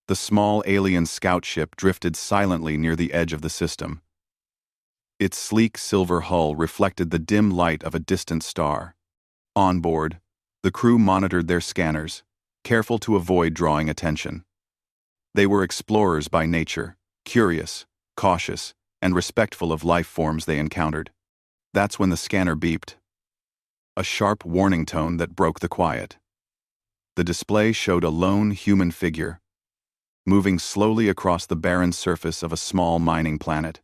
The small alien scout ship drifted silently near the edge of the system. Its sleek silver hull reflected the dim light of a distant star. On board, the crew monitored their scanners, careful to avoid drawing attention. They were explorers by nature, curious, cautious, and respectful of life forms they encountered. That's when the scanner beeped. A sharp warning tone that broke the quiet. The display showed a lone human figure, moving slowly across the barren surface of a small mining planet.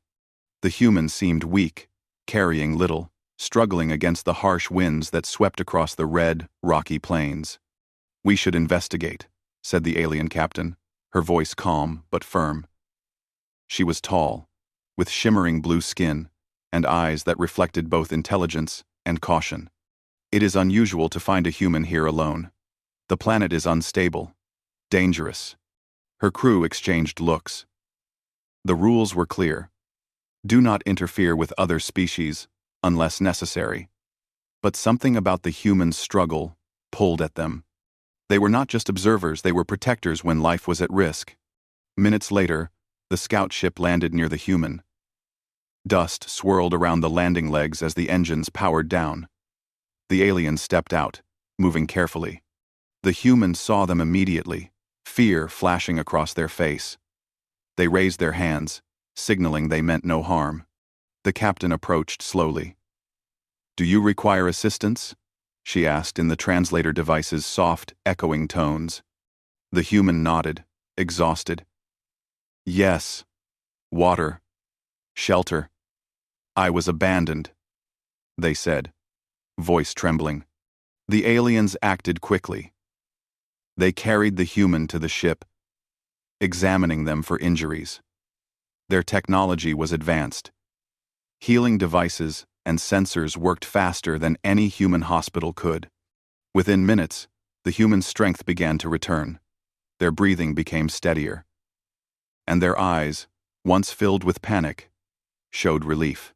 The human seemed weak, carrying little, struggling against the harsh winds that swept across the red, rocky plains. "We should investigate," said the alien captain, her voice calm but firm. She was tall, with shimmering blue skin, and eyes that reflected both intelligence and caution. "It is unusual to find a human here alone. The planet is unstable, dangerous." Her crew exchanged looks. The rules were clear. Do not interfere with other species unless necessary. But something about the humans' struggle pulled at them. They were not just observers, they were protectors when life was at risk. Minutes later, the scout ship landed near the human. Dust swirled around the landing legs as the engines powered down. The aliens stepped out, moving carefully. The human saw them immediately, fear flashing across their face. They raised their hands, signaling they meant no harm. The captain approached slowly. "Do you require assistance?" she asked in the translator device's soft, echoing tones. The human nodded, exhausted. "Yes. Water. Shelter. I was abandoned," they said, voice trembling. The aliens acted quickly. They carried the human to the ship, examining them for injuries. Their technology was advanced. Healing devices and sensors worked faster than any human hospital could. Within minutes, the human strength began to return. Their breathing became steadier. And their eyes, once filled with panic, showed relief.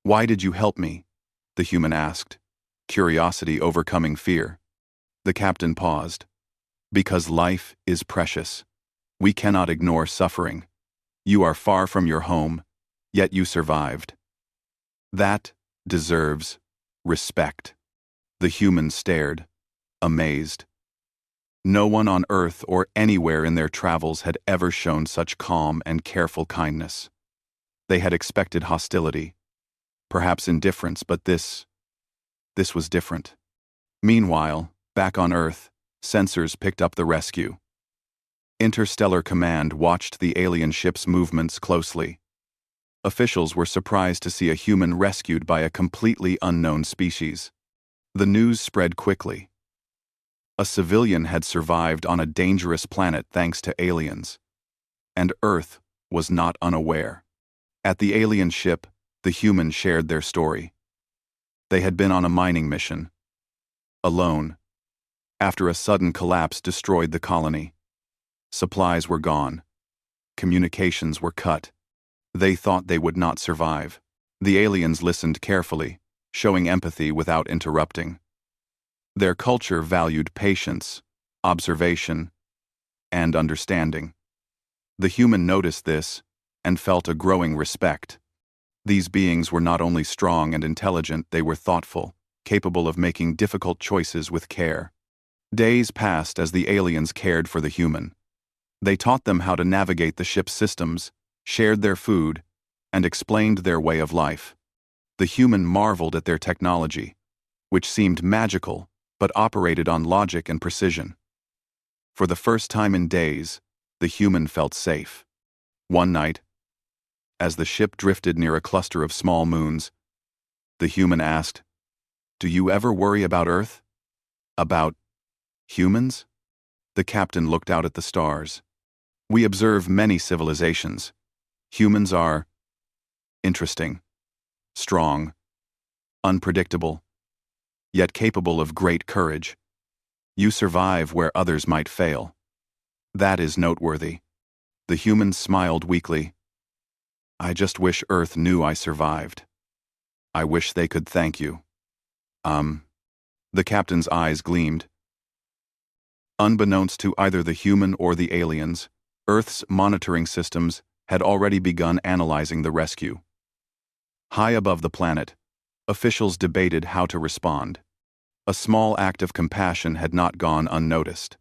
"Why did you help me?" the human asked, curiosity overcoming fear. The captain paused. "Because life is precious. We cannot ignore suffering. You are far from your home, yet you survived. That deserves respect." The human stared, amazed. No one on Earth or anywhere in their travels had ever shown such calm and careful kindness. They had expected hostility, perhaps indifference, but this was different. Meanwhile, back on Earth, sensors picked up the rescue. Interstellar Command watched the alien ship's movements closely. Officials were surprised to see a human rescued by a completely unknown species. The news spread quickly. A civilian had survived on a dangerous planet thanks to aliens. And Earth was not unaware. At the alien ship, the humans shared their story. They had been on a mining mission. Alone. After a sudden collapse destroyed the colony. Supplies were gone. Communications were cut. They thought they would not survive. The aliens listened carefully, showing empathy without interrupting. Their culture valued patience, observation, and understanding. The human noticed this and felt a growing respect. These beings were not only strong and intelligent, they were thoughtful, capable of making difficult choices with care. Days passed as the aliens cared for the human. They taught them how to navigate the ship's systems, shared their food, and explained their way of life. The human marveled at their technology, which seemed magical but operated on logic and precision. For the first time in days, the human felt safe. One night, as the ship drifted near a cluster of small moons, the human asked, "Do you ever worry about Earth? About humans?" The captain looked out at the stars. "We observe many civilizations. Humans are interesting, strong, unpredictable, yet capable of great courage. You survive where others might fail. That is noteworthy." The human smiled weakly. "I just wish Earth knew I survived. I wish they could thank you." The captain's eyes gleamed. Unbeknownst to either the human or the aliens, Earth's monitoring systems had already begun analyzing the rescue. High above the planet, officials debated how to respond. A small act of compassion had not gone unnoticed.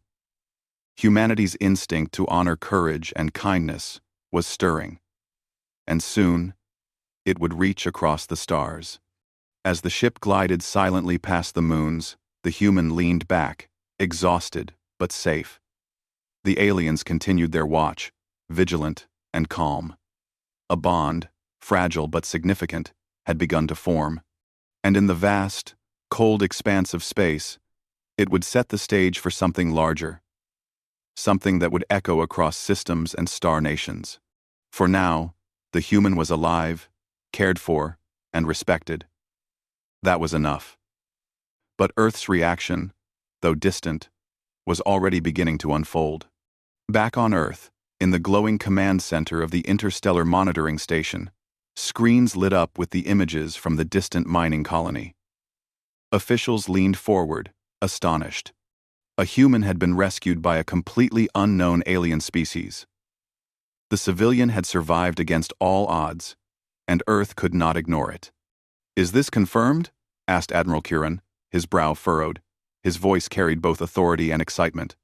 Humanity's instinct to honor courage and kindness was stirring. And soon, it would reach across the stars. As the ship glided silently past the moons, the human leaned back, exhausted but safe. The aliens continued their watch, vigilant and calm. A bond, fragile but significant, had begun to form. And in the vast, cold expanse of space, it would set the stage for something larger. Something that would echo across systems and star nations. For now, the human was alive, cared for, and respected. That was enough. But Earth's reaction, though distant, was already beginning to unfold. Back on Earth, in the glowing command center of the Interstellar Monitoring Station, screens lit up with the images from the distant mining colony. Officials leaned forward, astonished. A human had been rescued by a completely unknown alien species. The civilian had survived against all odds, and Earth could not ignore it. "Is this confirmed?" asked Admiral Kieran, his brow furrowed. His voice carried both authority and excitement.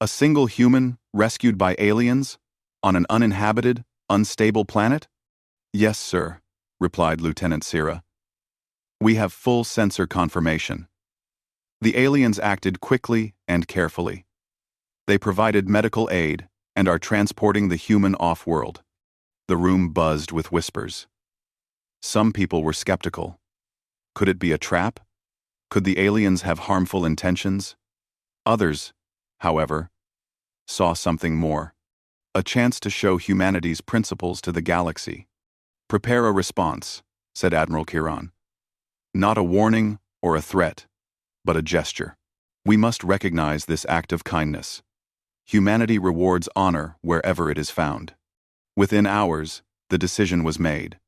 "A single human rescued by aliens? On an uninhabited, unstable planet?" "Yes, sir," replied Lieutenant Sira. "We have full sensor confirmation." The aliens acted quickly and carefully. They provided medical aid and are transporting the human off-world. The room buzzed with whispers. Some people were skeptical. Could it be a trap? Could the aliens have harmful intentions? Others, however, saw something more. A chance to show humanity's principles to the galaxy. "Prepare a response," said Admiral Kieran. "Not a warning or a threat, but a gesture. We must recognize this act of kindness. Humanity rewards honor wherever it is found." Within hours, the decision was made.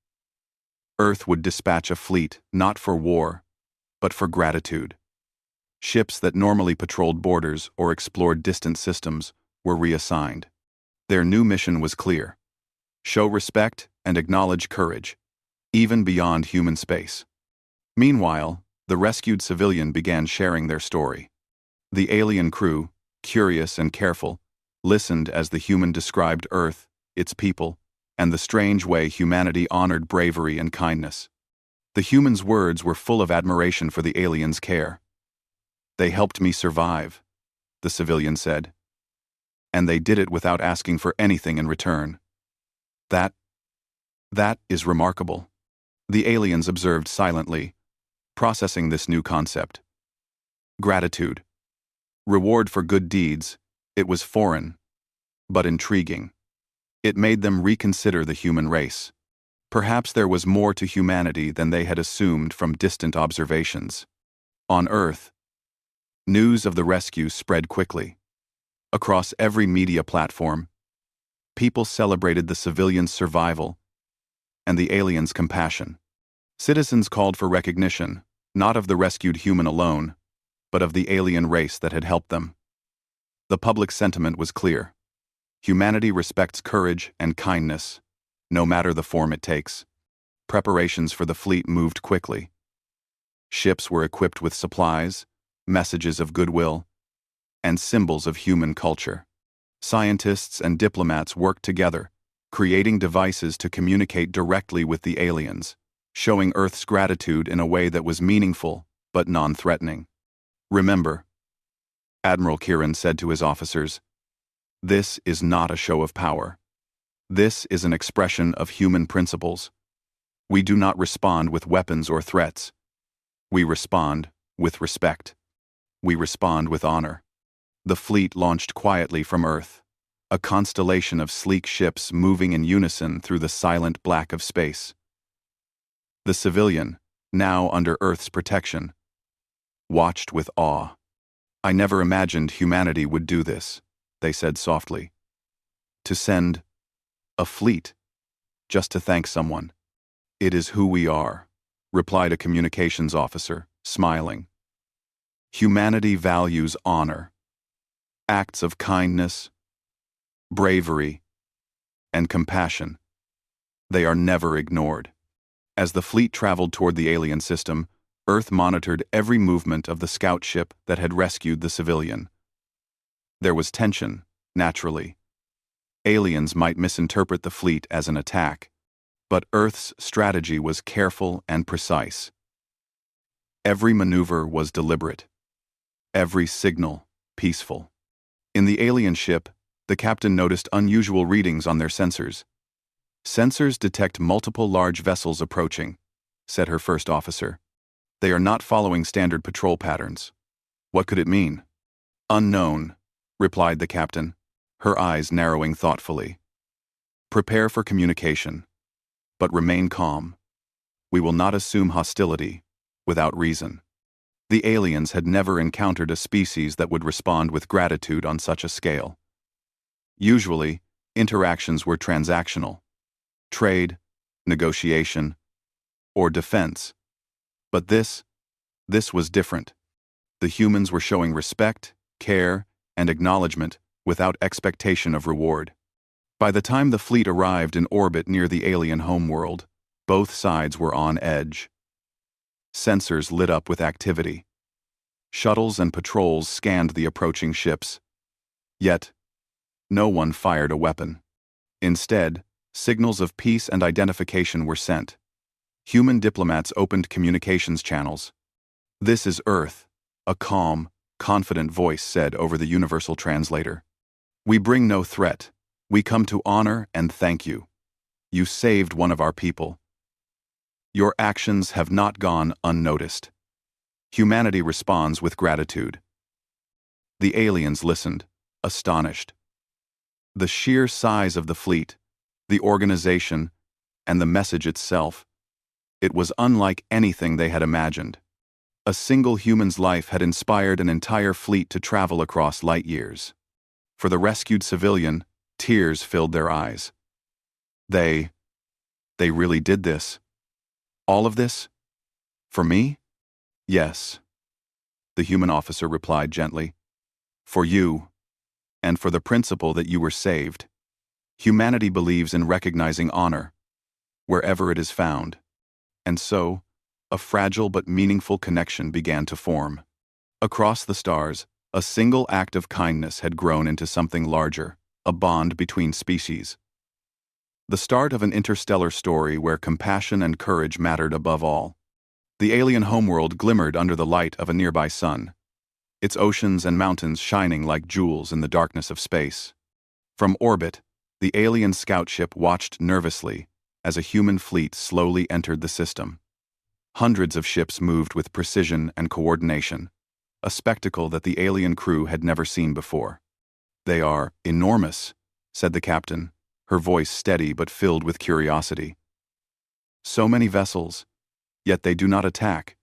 Earth would dispatch a fleet not for war, but for gratitude. Ships that normally patrolled borders or explored distant systems were reassigned. Their new mission was clear: show respect and acknowledge courage, even beyond human space. Meanwhile, the rescued civilian began sharing their story. The alien crew, curious and careful, listened as the human described Earth, its people, and the strange way humanity honored bravery and kindness. The human's words were full of admiration for the alien's care. "They helped me survive," the civilian said. "And they did it without asking for anything in return. That is remarkable." The aliens observed silently, processing this new concept. Gratitude. Reward for good deeds. It was foreign, but intriguing. It made them reconsider the human race. Perhaps there was more to humanity than they had assumed from distant observations. On Earth, news of the rescue spread quickly. Across every media platform, people celebrated the civilian's survival and the alien's compassion. Citizens called for recognition, not of the rescued human alone, but of the alien race that had helped them. The public sentiment was clear. Humanity respects courage and kindness, no matter the form it takes. Preparations for the fleet moved quickly. Ships were equipped with supplies, messages of goodwill, and symbols of human culture. Scientists and diplomats worked together, creating devices to communicate directly with the aliens, showing Earth's gratitude in a way that was meaningful but non-threatening. "Remember," Admiral Kieran said to his officers, "this is not a show of power. This is an expression of human principles. We do not respond with weapons or threats. We respond with respect. We respond with honor." The fleet launched quietly from Earth, a constellation of sleek ships moving in unison through the silent black of space. The civilian, now under Earth's protection, watched with awe. "I never imagined humanity would do this," they said softly. "To send a fleet just to thank someone. It is who we are," replied a communications officer, smiling. "Humanity values honor, acts of kindness, bravery, and compassion. They are never ignored. As the fleet traveled toward the alien system, Earth monitored every movement of the scout ship that had rescued the civilian. There was tension, naturally. Aliens might misinterpret the fleet as an attack, but Earth's strategy was careful and precise. Every maneuver was deliberate. Every signal peaceful. In the alien ship, the captain noticed unusual readings on their sensors. "Sensors detect multiple large vessels approaching," said her first officer. "They are not following standard patrol patterns." "What could it mean?" "Unknown," replied the captain, her eyes narrowing thoughtfully. "Prepare for communication, but remain calm. We will not assume hostility without reason." The aliens had never encountered a species that would respond with gratitude on such a scale. Usually, interactions were transactional: trade, negotiation, or defense. But this was different. The humans were showing respect, care, and acknowledgement without expectation of reward. By the time the fleet arrived in orbit near the alien homeworld, both sides were on edge. Sensors lit up with activity. Shuttles and patrols scanned the approaching ships. Yet, no one fired a weapon. Instead, signals of peace and identification were sent. Human diplomats opened communications channels. "This is Earth," a calm, confident voice said over the universal translator. "We bring no threat. We come to honor and thank you. You saved one of our people. Your actions have not gone unnoticed. Humanity responds with gratitude." The aliens listened, astonished. The sheer size of the fleet, the organization, and the message itself, it was unlike anything they had imagined. A single human's life had inspired an entire fleet to travel across light years. For the rescued civilian, tears filled their eyes. They really did this. All of this? For me? Yes. The human officer replied gently. For you, and for the principle that you were saved. Humanity believes in recognizing honor, wherever it is found. And so, a fragile but meaningful connection began to form. Across the stars, a single act of kindness had grown into something larger, a bond between species. The start of an interstellar story where compassion and courage mattered above all. The alien homeworld glimmered under the light of a nearby sun, its oceans and mountains shining like jewels in the darkness of space. From orbit, the alien scout ship watched nervously as a human fleet slowly entered the system. Hundreds of ships moved with precision and coordination, a spectacle that the alien crew had never seen before. "They are enormous," said the captain, her voice steady but filled with curiosity. "So many vessels, yet they do not attack."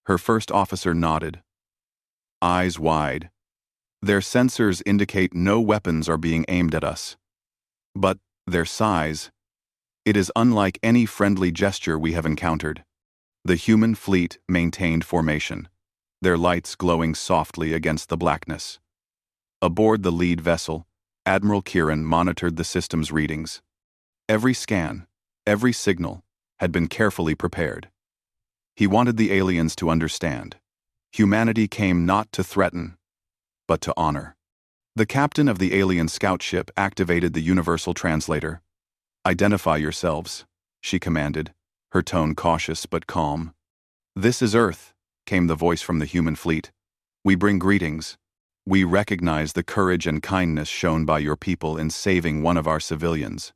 Her first officer nodded, eyes wide. "Their sensors indicate no weapons are being aimed at us. But their size, it is unlike any friendly gesture we have encountered." The human fleet maintained formation, their lights glowing softly against the blackness. Aboard the lead vessel, Admiral Kieran monitored the system's readings. Every scan, every signal, had been carefully prepared. He wanted the aliens to understand. Humanity came not to threaten, but to honor. The captain of the alien scout ship activated the universal translator. "Identify yourselves," she commanded, her tone cautious but calm. "This is Earth," came the voice from the human fleet. "We bring greetings. We recognize the courage and kindness shown by your people in saving one of our civilians.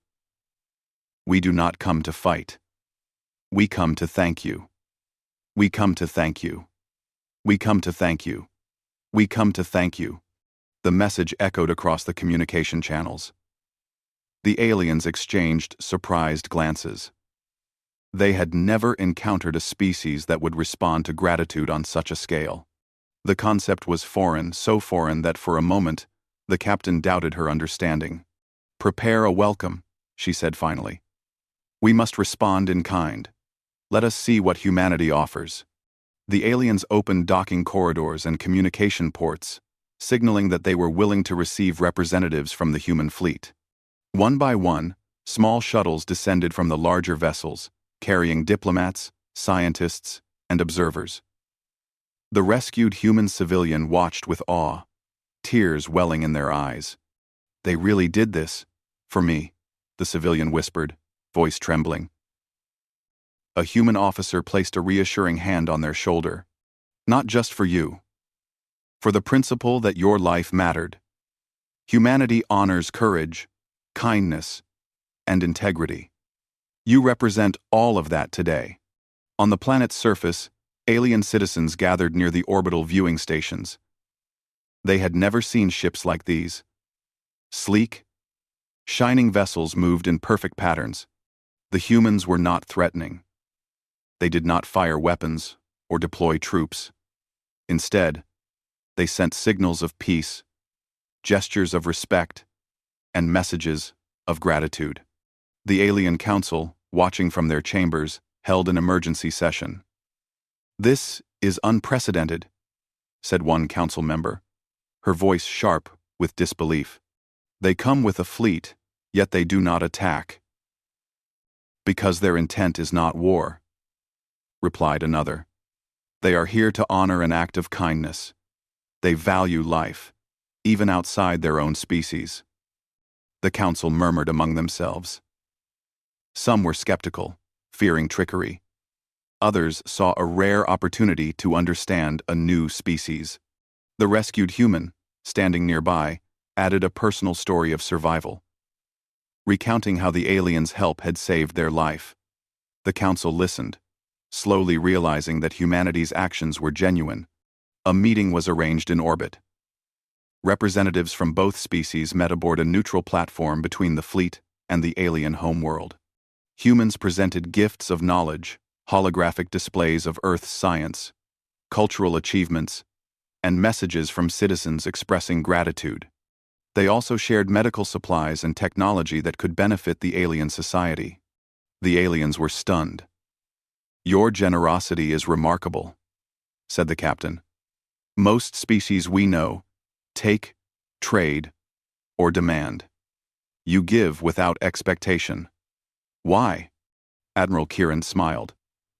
We do not come to fight. We come to thank you. We come to thank you. We come to thank you. We come to thank you." The message echoed across the communication channels. The aliens exchanged surprised glances. They had never encountered a species that would respond to gratitude on such a scale. The concept was foreign, so foreign that for a moment, the captain doubted her understanding. "Prepare a welcome," she said finally. "We must respond in kind. Let us see what humanity offers." The aliens opened docking corridors and communication ports, signaling that they were willing to receive representatives from the human fleet. One by one, small shuttles descended from the larger vessels, carrying diplomats, scientists, and observers. The rescued human civilian watched with awe, tears welling in their eyes. "They really did this, for me," the civilian whispered, voice trembling. A human officer placed a reassuring hand on their shoulder. "Not just for you. For the principle that your life mattered. Humanity honors courage, kindness, and integrity. You represent all of that today." On the planet's surface, alien citizens gathered near the orbital viewing stations. They had never seen ships like these. Sleek, shining vessels moved in perfect patterns. The humans were not threatening. They did not fire weapons or deploy troops. Instead, they sent signals of peace, gestures of respect, and messages of gratitude. The Alien Council, watching from their chambers, held an emergency session. "This is unprecedented," said one council member, her voice sharp with disbelief. "They come with a fleet, yet they do not attack." "Because their intent is not war," replied another. "They are here to honor an act of kindness. They value life, even outside their own species." The council murmured among themselves. Some were skeptical, fearing trickery. Others saw a rare opportunity to understand a new species. The rescued human, standing nearby, added a personal story of survival, recounting how the aliens' help had saved their life. The council listened, slowly realizing that humanity's actions were genuine. A meeting was arranged in orbit. Representatives from both species met aboard a neutral platform between the fleet and the alien homeworld. Humans presented gifts of knowledge, holographic displays of Earth's science, cultural achievements, and messages from citizens expressing gratitude. They also shared medical supplies and technology that could benefit the alien society. The aliens were stunned. "Your generosity is remarkable," said the captain. "Most species we know take, trade, or demand. You give without expectation. Why?" Admiral Kieran smiled.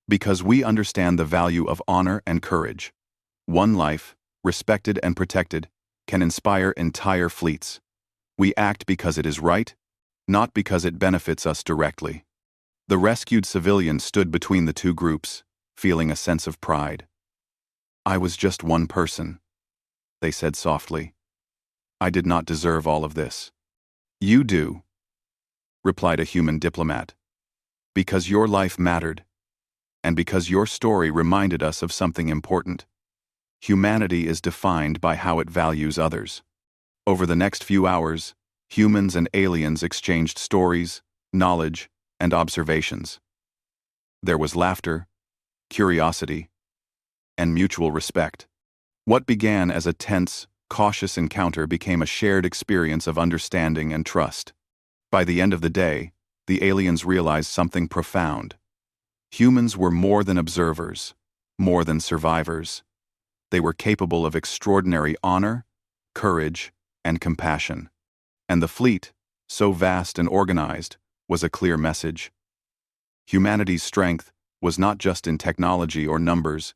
"Because we understand the value of honor and courage. One life, respected and protected, can inspire entire fleets. We act because it is right, not because it benefits us directly." The rescued civilian stood between the two groups, feeling a sense of pride. "I was just one person," they said softly. "I did not deserve all of this." "You do," replied a human diplomat. "Because your life mattered, and because your story reminded us of something important. Humanity is defined by how it values others." Over the next few hours, humans and aliens exchanged stories, knowledge, and observations. There was laughter, curiosity, and mutual respect. What began as a tense, cautious encounter became a shared experience of understanding and trust. By the end of the day, the aliens realized something profound. Humans were more than observers, more than survivors. They were capable of extraordinary honor, courage, and compassion. And the fleet, so vast and organized, was a clear message. Humanity's strength was not just in technology or numbers,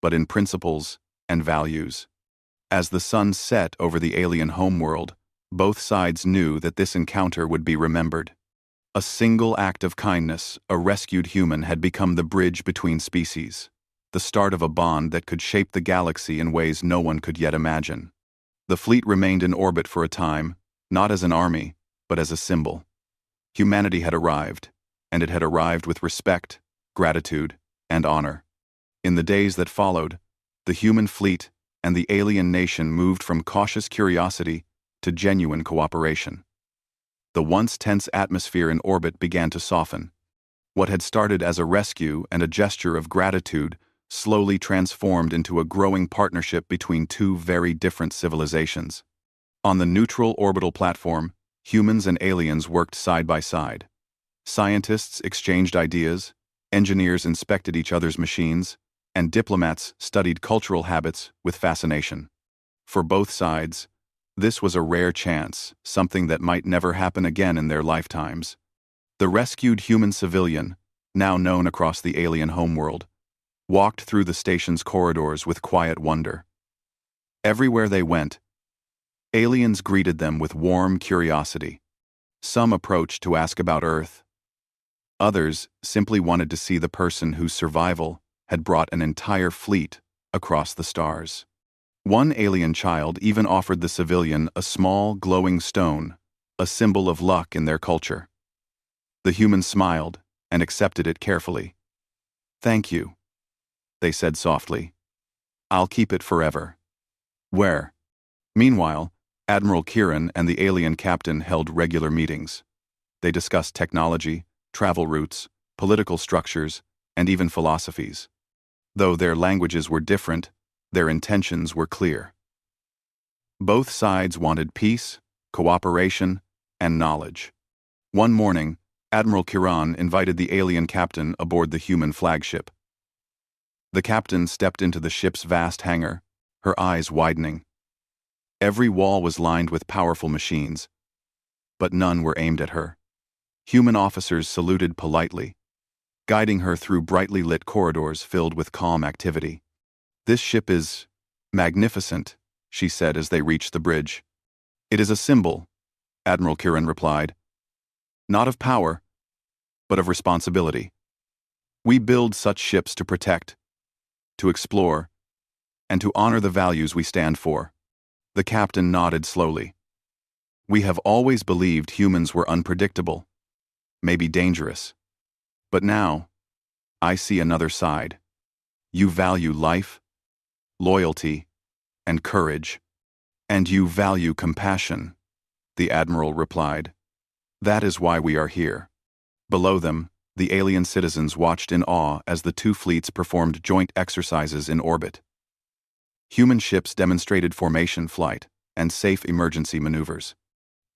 but in principles and values. As the sun set over the alien homeworld, both sides knew that this encounter would be remembered. A single act of kindness, a rescued human, had become the bridge between species, the start of a bond that could shape the galaxy in ways no one could yet imagine. The fleet remained in orbit for a time, not as an army, but as a symbol. Humanity had arrived, and it had arrived with respect, gratitude, and honor. In the days that followed, the human fleet and the alien nation moved from cautious curiosity to genuine cooperation. The once tense atmosphere in orbit began to soften. What had started as a rescue and a gesture of gratitude slowly transformed into a growing partnership between two very different civilizations. On the neutral orbital platform, humans and aliens worked side by side. Scientists exchanged ideas, engineers inspected each other's machines, and diplomats studied cultural habits with fascination. For both sides, this was a rare chance, something that might never happen again in their lifetimes. The rescued human civilian, now known across the alien homeworld, walked through the station's corridors with quiet wonder. Everywhere they went, aliens greeted them with warm curiosity. Some approached to ask about Earth. Others simply wanted to see the person whose survival had brought an entire fleet across the stars. One alien child even offered the civilian a small, glowing stone, a symbol of luck in their culture. The human smiled and accepted it carefully. "Thank you," they said softly. "I'll keep it forever." Where? Meanwhile, Admiral Kieran and the alien captain held regular meetings. They discussed technology, travel routes, political structures, and even philosophies. Though their languages were different, their intentions were clear. Both sides wanted peace, cooperation, and knowledge. One morning, Admiral Kieran invited the alien captain aboard the human flagship. The captain stepped into the ship's vast hangar, her eyes widening. Every wall was lined with powerful machines, but none were aimed at her. Human officers saluted politely, guiding her through brightly lit corridors filled with calm activity. "This ship is magnificent," she said as they reached the bridge. "It is a symbol," Admiral Kieran replied. "Not of power, but of responsibility. We build such ships to protect, to explore, and to honor the values we stand for." The captain nodded slowly. "We have always believed humans were unpredictable, maybe dangerous. But now, I see another side. You value life, loyalty, and courage. And you value compassion," the admiral replied. "That is why we are here." Below them, the alien citizens watched in awe as the two fleets performed joint exercises in orbit. Human ships demonstrated formation flight and safe emergency maneuvers.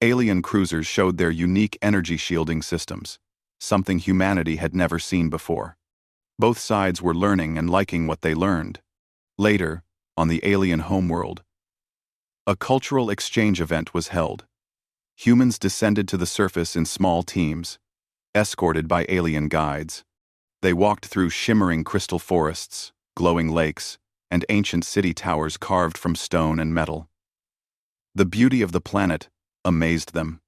Alien cruisers showed their unique energy shielding systems, something humanity had never seen before. Both sides were learning and liking what they learned. Later, on the alien homeworld, a cultural exchange event was held. Humans descended to the surface in small teams, escorted by alien guides. They walked through shimmering crystal forests, glowing lakes, and ancient city towers carved from stone and metal. The beauty of the planet amazed them.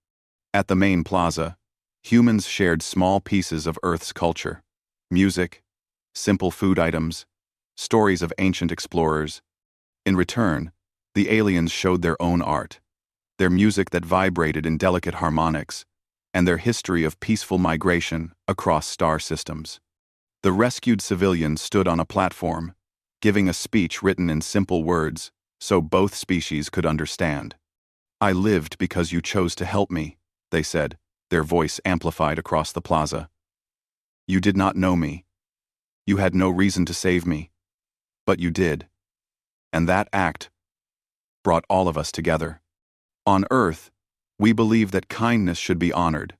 At the main plaza, humans shared small pieces of Earth's culture: music, simple food items, stories of ancient explorers. In return, the aliens showed their own art, their music that vibrated in delicate harmonics, and their history of peaceful migration across star systems. The rescued civilian stood on a platform, giving a speech written in simple words so both species could understand. "I lived because you chose to help me," they said, their voice amplified across the plaza. "You did not know me. You had no reason to save me. But you did. And that act brought all of us together. On Earth, we believe that kindness should be honored.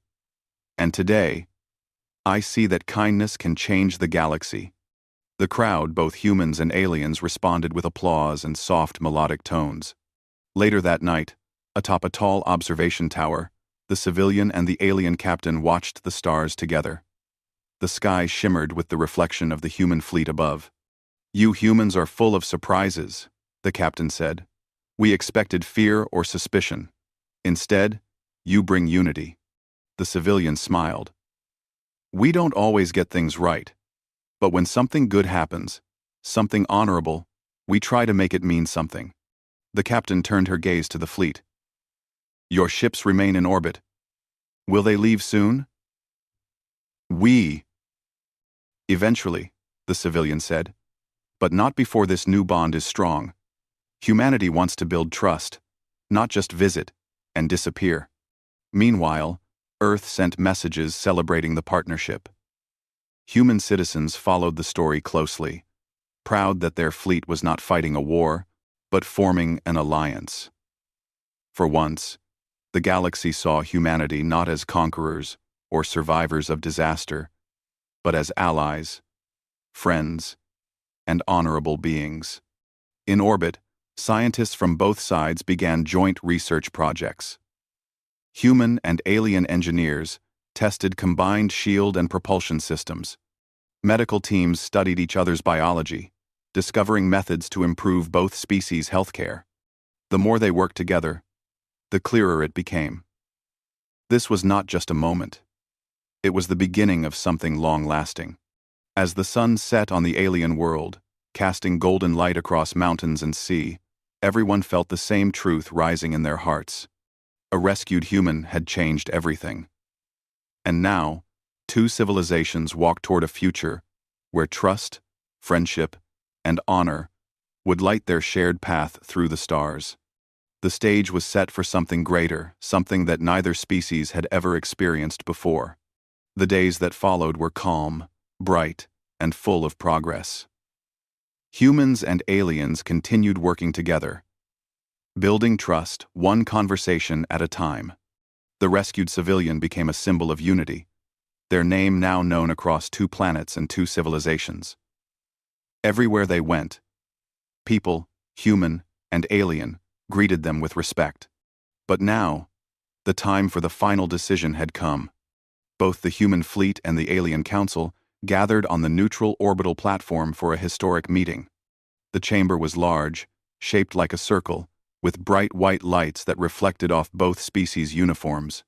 And today, I see that kindness can change the galaxy." The crowd, both humans and aliens, responded with applause and soft melodic tones. Later that night, atop a tall observation tower, the civilian and the alien captain watched the stars together. The sky shimmered with the reflection of the human fleet above. "You humans are full of surprises," the captain said. "We expected fear or suspicion. Instead, you bring unity." The civilian smiled. "We don't always get things right. But when something good happens, something honorable, we try to make it mean something." The captain turned her gaze to the fleet. "Your ships remain in orbit. Will they leave soon?" Eventually," the civilian said. "But not before this new bond is strong. Humanity wants to build trust, not just visit and disappear." Meanwhile, Earth sent messages celebrating the partnership. Human citizens followed the story closely, proud that their fleet was not fighting a war, but forming an alliance. For once, the galaxy saw humanity not as conquerors or survivors of disaster, but as allies, friends, and honorable beings. In orbit, Scientists from both sides began joint research projects. Human and alien engineers tested combined shield and propulsion systems. Medical teams studied each other's biology, discovering methods to improve both species' healthcare. The more they worked together, the clearer it became. This was not just a moment. It was the beginning of something long-lasting. As the sun set on the alien world, casting golden light across mountains and sea, everyone felt the same truth rising in their hearts. A rescued human had changed everything. And now, two civilizations walked toward a future where trust, friendship, and honor would light their shared path through the stars. The stage was set for something greater, something that neither species had ever experienced before. The days that followed were calm, bright, and full of progress. Humans and aliens continued working together, building trust one conversation at a time. The rescued civilian became a symbol of unity, their name now known across 2 planets and 2 civilizations. Everywhere they went, people, human and alien, greeted them with respect. But now, the time for the final decision had come. Both the human fleet and the alien council gathered on the neutral orbital platform for a historic meeting. The chamber was large, shaped like a circle, with bright white lights that reflected off both species' uniforms.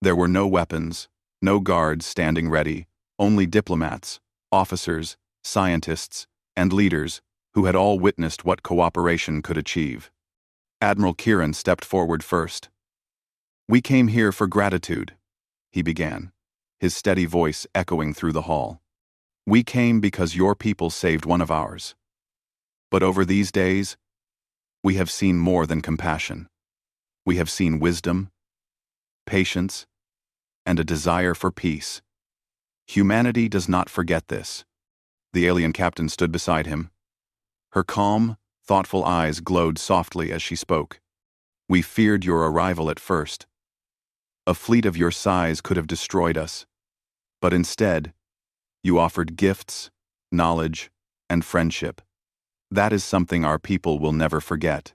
There were no weapons, no guards standing ready, only diplomats, officers, scientists, and leaders who had all witnessed what cooperation could achieve. Admiral Kieran stepped forward first. "We came here for gratitude," he began, his steady voice echoing through the hall. "We came because your people saved one of ours. But over these days, we have seen more than compassion. We have seen wisdom, patience, and a desire for peace. Humanity does not forget this." The alien captain stood beside him. Her calm, thoughtful eyes glowed softly as she spoke. "We feared your arrival at first. A fleet of your size could have destroyed us. But instead, you offered gifts, knowledge, and friendship. That is something our people will never forget."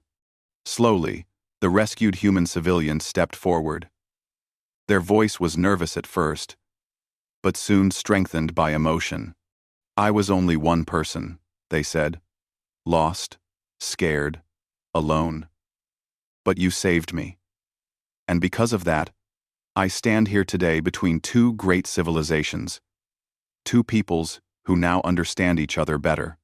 Slowly, the rescued human civilians stepped forward. Their voice was nervous at first, but soon strengthened by emotion. "I was only one person," they said. "Lost, scared, alone. But you saved me. And because of that, I stand here today between 2 great civilizations, 2 peoples who now understand each other better.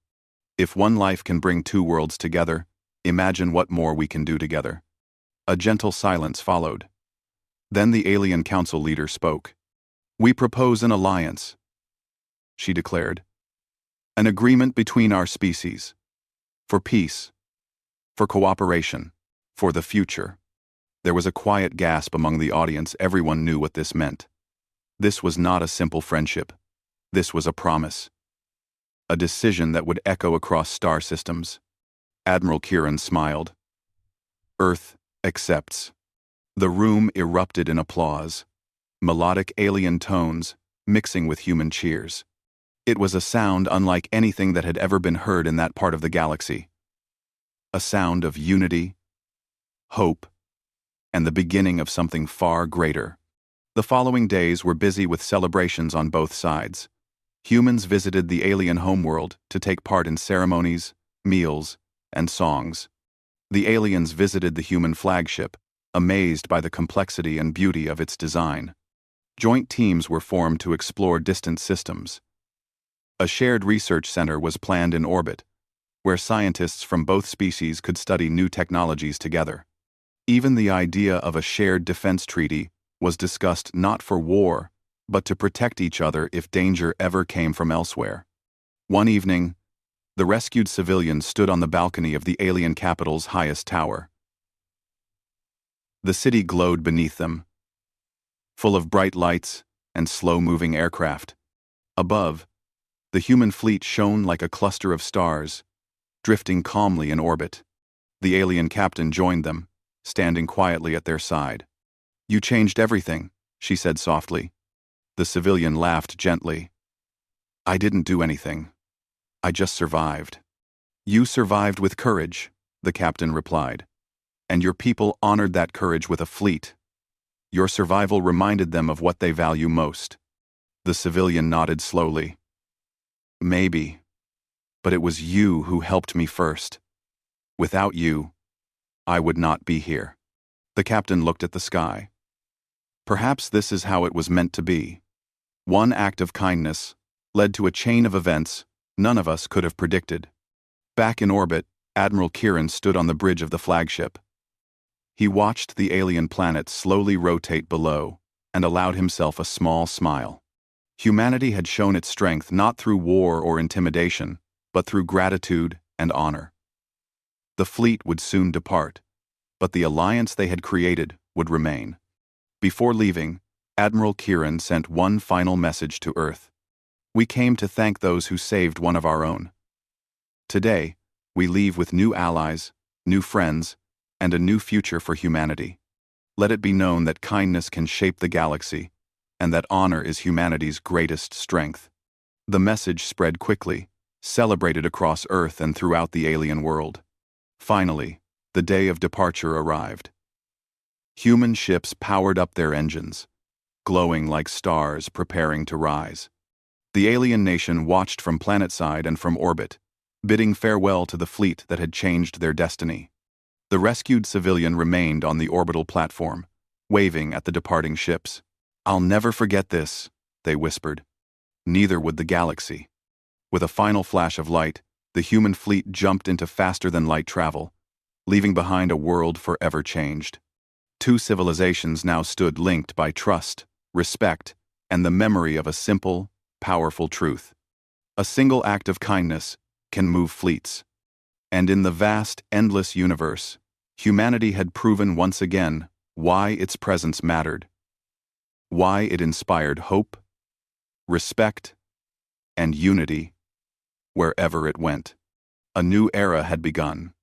If one life can bring 2 worlds together, imagine what more we can do together." A gentle silence followed. Then the alien council leader spoke. "We propose an alliance," she declared. "An agreement between our species. For peace. For cooperation. For the future." There was a quiet gasp among the audience. Everyone knew what this meant. This was not a simple friendship. This was a promise. A decision that would echo across star systems. Admiral Kieran smiled. "Earth accepts." The room erupted in applause, melodic alien tones mixing with human cheers. It was a sound unlike anything that had ever been heard in that part of the galaxy. A sound of unity, hope, and the beginning of something far greater. The following days were busy with celebrations on both sides. Humans visited the alien homeworld to take part in ceremonies, meals, and songs. The aliens visited the human flagship, amazed by the complexity and beauty of its design. Joint teams were formed to explore distant systems. A shared research center was planned in orbit, where scientists from both species could study new technologies together. Even the idea of a shared defense treaty was discussed not for war, but to protect each other if danger ever came from elsewhere. One evening, the rescued civilians stood on the balcony of the alien capital's highest tower. The city glowed beneath them, full of bright lights and slow-moving aircraft. Above, the human fleet shone like a cluster of stars, drifting calmly in orbit. The alien captain joined them, standing quietly at their side. "You changed everything," she said softly. The civilian laughed gently. "I didn't do anything. I just survived." "You survived with courage," the captain replied. "And your people honored that courage with a fleet. Your survival reminded them of what they value most." The civilian nodded slowly. "Maybe. But it was you who helped me first. Without you, I would not be here." The captain looked at the sky. Perhaps this is how it was meant to be. One act of kindness led to a chain of events none of us could have predicted. Back in orbit, Admiral Kieran stood on the bridge of the flagship. He watched the alien planet slowly rotate below and allowed himself a small smile. Humanity had shown its strength not through war or intimidation, but through gratitude and honor. The fleet would soon depart, but the alliance they had created would remain. Before leaving, Admiral Kieran sent one final message to Earth. "We came to thank those who saved one of our own. Today, we leave with new allies, new friends, and a new future for humanity. Let it be known that kindness can shape the galaxy, and that honor is humanity's greatest strength." The message spread quickly, celebrated across Earth and throughout the alien world. Finally, the day of departure arrived. Human ships powered up their engines, glowing like stars preparing to rise. The alien nation watched from planetside and from orbit, bidding farewell to the fleet that had changed their destiny. The rescued civilian remained on the orbital platform, waving at the departing ships. "I'll never forget this," they whispered. Neither would the galaxy. With a final flash of light, the human fleet jumped into faster-than-light travel, leaving behind a world forever changed. Two civilizations now stood linked by trust, respect, and the memory of a simple, powerful truth. A single act of kindness can move fleets. And in the vast, endless universe, humanity had proven once again why its presence mattered, why it inspired hope, respect, and unity wherever it went. A new era had begun.